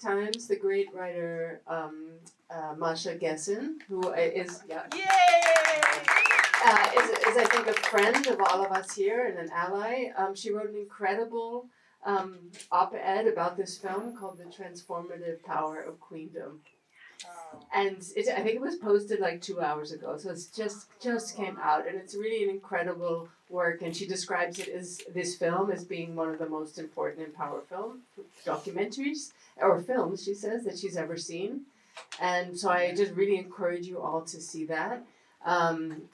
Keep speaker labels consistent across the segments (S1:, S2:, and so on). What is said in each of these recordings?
S1: York Times, the great writer Masha Gessen, who is is I think a friend of all of us here and an ally. She wrote an incredible op-ed about this film called "The Transformative Power of Queendom." And I think it was posted like 2 hours ago, so it's just came out, and it's really an incredible work. And she describes it as this film as being one of the most important in power film documentaries or films. She says that she's ever seen, and so I just really encourage you all to see that.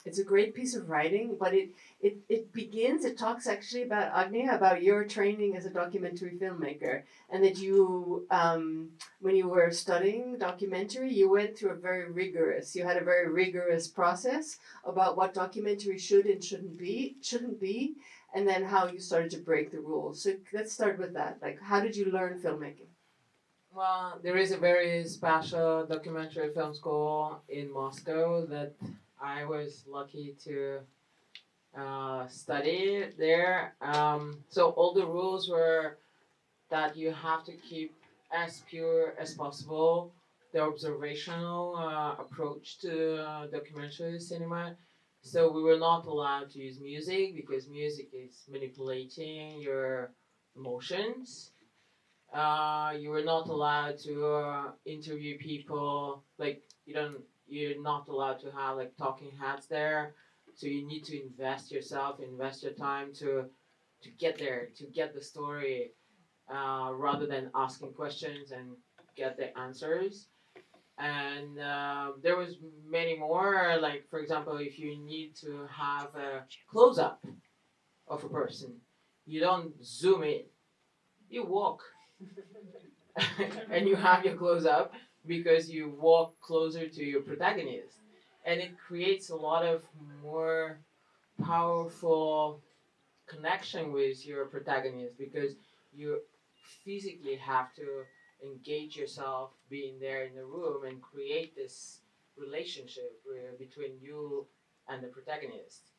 S1: It's a great piece of writing, but it talks actually about Agniia, about your training as a documentary filmmaker, and that you, when you were studying documentary, you had a very rigorous process about what documentary should and shouldn't be, and then how you started to break the rules. So let's start with that. Like, how did you learn filmmaking?
S2: Well, there is a very special documentary film school in Moscow that I was lucky to study there. So all the rules were that you have to keep as pure as possible the observational approach to documentary cinema. So we were not allowed to use music because music is manipulating your emotions. You were not allowed to interview people, like you're not allowed to have like talking heads there. So you need to invest your time to get there, to get the story, rather than asking questions and get the answers. And there was many more. Like for example, if you need to have a close up of a person, you don't zoom in, you walk. And you have your close up because you walk closer to your protagonist, and it creates a lot of more powerful connection with your protagonist because you physically have to engage yourself being there in the room and create this relationship between you and the protagonist.